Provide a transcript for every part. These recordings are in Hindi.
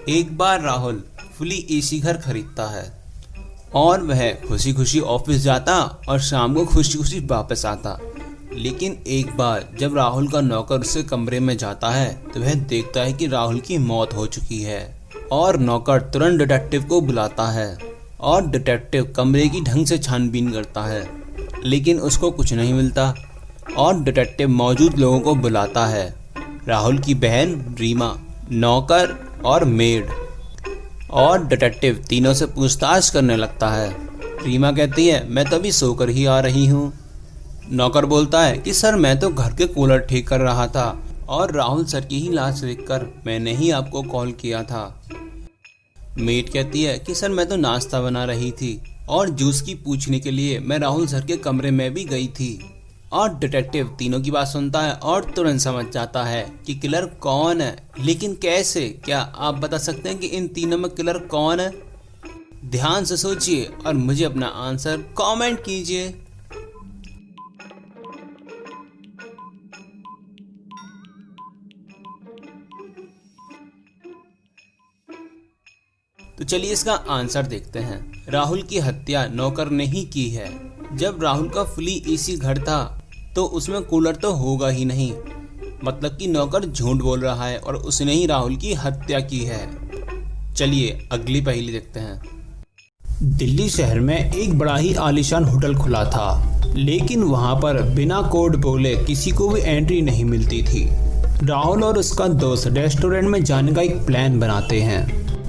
एक बार राहुल फुली एसी घर खरीदता है और वह खुशी खुशी ऑफिस जाता और शाम को खुशी खुशी वापस आता। लेकिन एक बार जब राहुल का नौकर उसके कमरे में जाता है तो वह देखता है कि राहुल की मौत हो चुकी है और नौकर तुरंत डिटेक्टिव को बुलाता है और डिटेक्टिव कमरे की ढंग से छानबीन करता है, लेकिन उसको कुछ नहीं मिलता और डिटेक्टिव मौजूद लोगों को बुलाता है, राहुल की बहन रीमा, नौकर और मेड। और डिटेक्टिव तीनों से पूछताछ करने लगता है। रीमा कहती है मैं तो अभी सोकर ही आ रही हूँ। नौकर बोलता है कि सर मैं तो घर के कूलर ठीक कर रहा था और राहुल सर की ही लाश देखकर मैंने ही आपको कॉल किया था। मेड कहती है कि सर मैं तो नाश्ता बना रही थी और जूस की पूछने के लिए मैं राहुल सर के कमरे में भी गई थी। और डिटेक्टिव तीनों की बात सुनता है और तुरंत समझ जाता है कि किलर कौन है, लेकिन कैसे। क्या आप बता सकते हैं कि इन तीनों में किलर कौन है? ध्यान से सोचिए और मुझे अपना आंसर कमेंट कीजिए। तो चलिए इसका आंसर देखते हैं। राहुल की हत्या नौकर ने ही की है। जब राहुल का फुली एसी घर था तो उसमें कूलर तो होगा ही नहीं, मतलब कि नौकर झूठ बोल रहा है और उसने ही राहुल की हत्या की है। चलिए अगली पहेली देखते हैं। दिल्ली शहर में एक बड़ा ही आलीशान होटल खुला था, लेकिन वहां पर बिना कोड बोले किसी को भी एंट्री नहीं मिलती थी। राहुल और उसका दोस्त रेस्टोरेंट में जाने का एक प्लान बनाते हैं।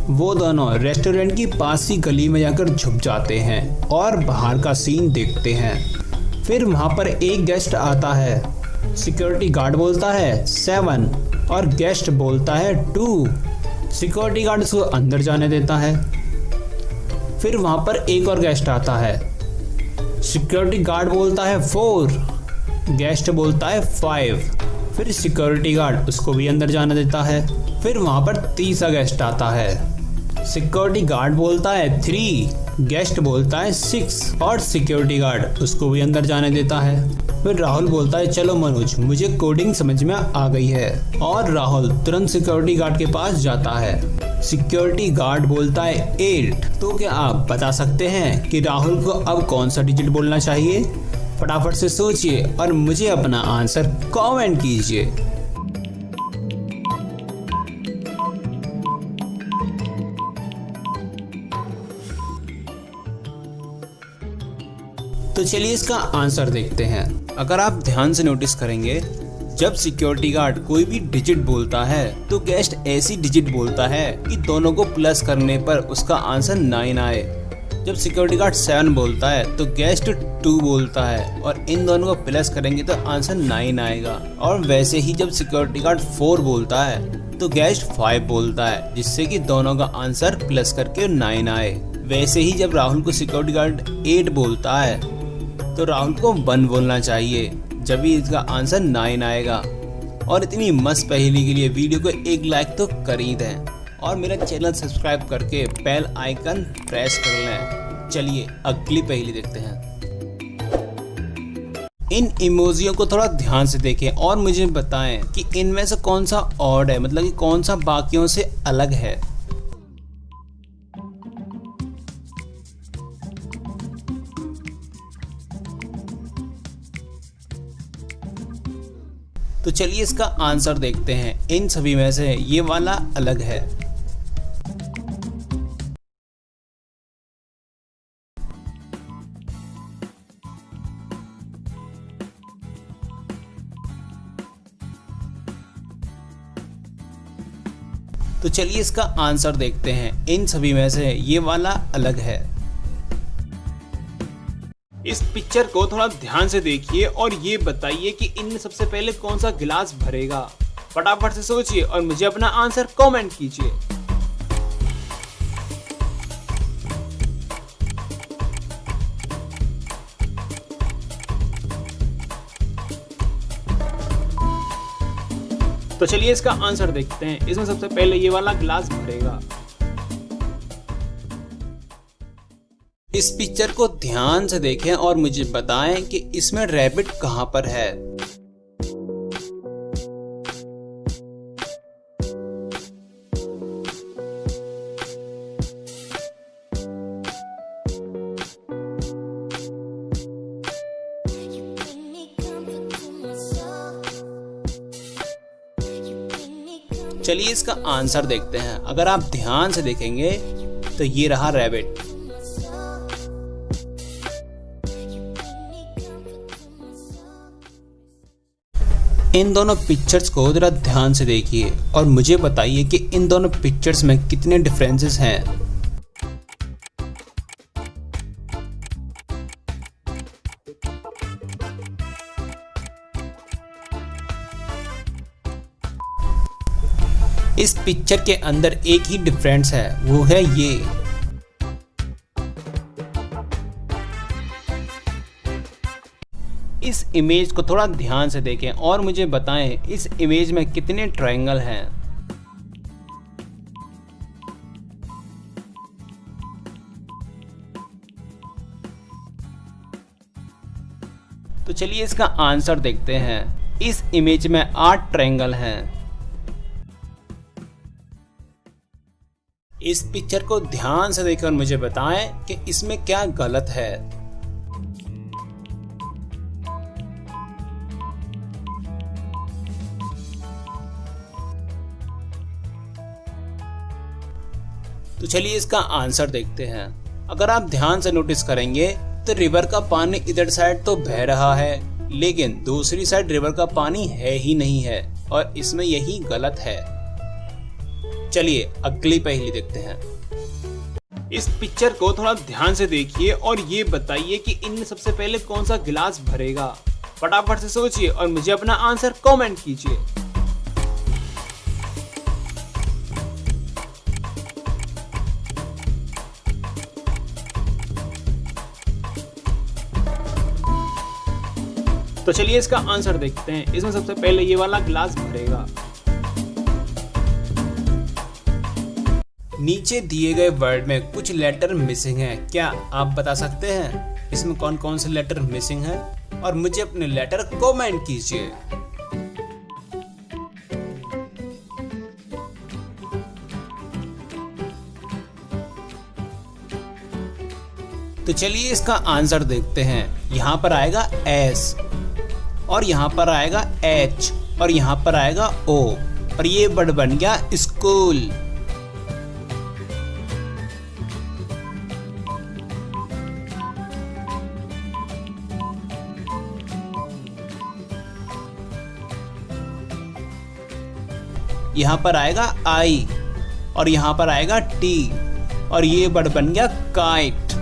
वो दोनों रेस्टोरेंट की पास ही गली में जाकर छुप जाते हैं और बाहर का सीन देखते हैं। फिर वहां पर एक गेस्ट आता है। सिक्योरिटी गार्ड बोलता है 7 और गेस्ट बोलता है 2। सिक्योरिटी गार्ड उसको अंदर जाने देता है। फिर वहां पर एक और गेस्ट आता है। सिक्योरिटी गार्ड बोलता है 4, गेस्ट बोलता है 5। फिर सिक्योरिटी गार्ड उसको भी अंदर जाने देता है। फिर वहां पर तीसरा गेस्ट आता है। सिक्योरिटी गार्ड बोलता है 3, गेस्ट बोलता है 6 और सिक्योरिटी गार्ड उसको भी अंदर जाने देता है। फिर राहुल बोलता है चलो मनोज, मुझे कोडिंग समझ में आ गई है, और राहुल तुरंत सिक्योरिटी गार्ड के पास जाता है। सिक्योरिटी गार्ड बोलता है 8। तो क्या आप बता सकते हैं कि राहुल को अब कौन सा डिजिट बोलना चाहिए? फटाफट से सोचिए और मुझे अपना आंसर कमेंट कीजिए। तो चलिए इसका आंसर देखते हैं। अगर आप ध्यान से नोटिस करेंगे, जब सिक्योरिटी गार्ड कोई भी डिजिट बोलता है तो गेस्ट ऐसी डिजिट बोलता है कि दोनों को प्लस करने पर उसका आंसर 9 आए। जब सिक्योरिटी गार्ड 7 बोलता है तो गेस्ट 2 बोलता है और इन दोनों को प्लस करेंगे तो आंसर 9 आएगा। और वैसे ही जब सिक्योरिटी गार्ड 4 बोलता है तो गेस्ट 5 बोलता है, जिससे कि दोनों का आंसर प्लस करके 9 आए। वैसे ही जब राहुल को सिक्योरिटी गार्ड 8 बोलता है तो राहुल को 1 बोलना चाहिए, जब भी इसका आंसर 9 आएगा। और इतनी मस्त पहेली के लिए वीडियो को एक लाइक तो कर ही दें और मेरा चैनल सब्सक्राइब करके बेल आइकन प्रेस कर लें। चलिए अगली पहेली देखते हैं। इन इमोजियों को थोड़ा ध्यान से देखें और मुझे बताएं कि इनमें से कौन सा ऑड है, मतलब कि कौन सा बाकियों से अलग है। तो चलिए इसका आंसर देखते हैं। इन सभी में से ये वाला अलग है। तो चलिए इसका आंसर देखते हैं। इन सभी में से ये वाला अलग है। इस पिक्चर को थोड़ा ध्यान से देखिए और ये बताइए कि इनमें सबसे पहले कौन सा गिलास भरेगा। फटाफट से सोचिए और मुझे अपना आंसर कमेंट कीजिए। तो चलिए इसका आंसर देखते हैं। इसमें सबसे पहले ये वाला गिलास भरेगा। इस पिक्चर को ध्यान से देखें और मुझे बताएं कि इसमें रैबिट कहां पर है। चलिए इसका आंसर देखते हैं। अगर आप ध्यान से देखेंगे तो ये रहा रैबिट। इन दोनों पिक्चर्स को जरा ध्यान से देखिए और मुझे बताइए कि इन दोनों पिक्चर्स में कितने डिफरेंसेस हैं। इस पिक्चर के अंदर एक ही डिफरेंस है, वो है ये। इस इमेज को थोड़ा ध्यान से देखें और मुझे बताएं इस इमेज में कितने ट्रायंगल हैं। तो चलिए इसका आंसर देखते हैं। इस इमेज में 8 ट्रायंगल हैं। इस पिक्चर को ध्यान से देखकर मुझे बताएं कि इसमें क्या गलत है। तो चलिए इसका आंसर देखते हैं। अगर आप ध्यान से नोटिस करेंगे तो रिवर का पानी इधर साइड तो बह रहा है, लेकिन दूसरी साइड रिवर का पानी है ही नहीं है और इसमें यही गलत है। चलिए अगली पहेली देखते हैं। इस पिक्चर को थोड़ा ध्यान से देखिए और ये बताइए कि इनमें सबसे पहले कौन सा गिलास भरेगा। फटाफट से सोचिए और मुझे अपना आंसर कमेंट कीजिए। तो चलिए इसका आंसर देखते हैं। इसमें सबसे पहले ये वाला गिलास भरेगा। नीचे दिए गए वर्ड में कुछ लेटर मिसिंग है, क्या आप बता सकते हैं इसमें कौन कौन से लेटर मिसिंग है? और मुझे अपने लेटर कमेंट कीजिए। तो चलिए इसका आंसर देखते हैं। यहाँ पर आएगा S और यहाँ पर आएगा H और यहाँ पर आएगा O और ये वर्ड बन गया स्कूल। यहाँ पर आएगा I और यहाँ पर आएगा T और ये वर्ड बन गया काइट।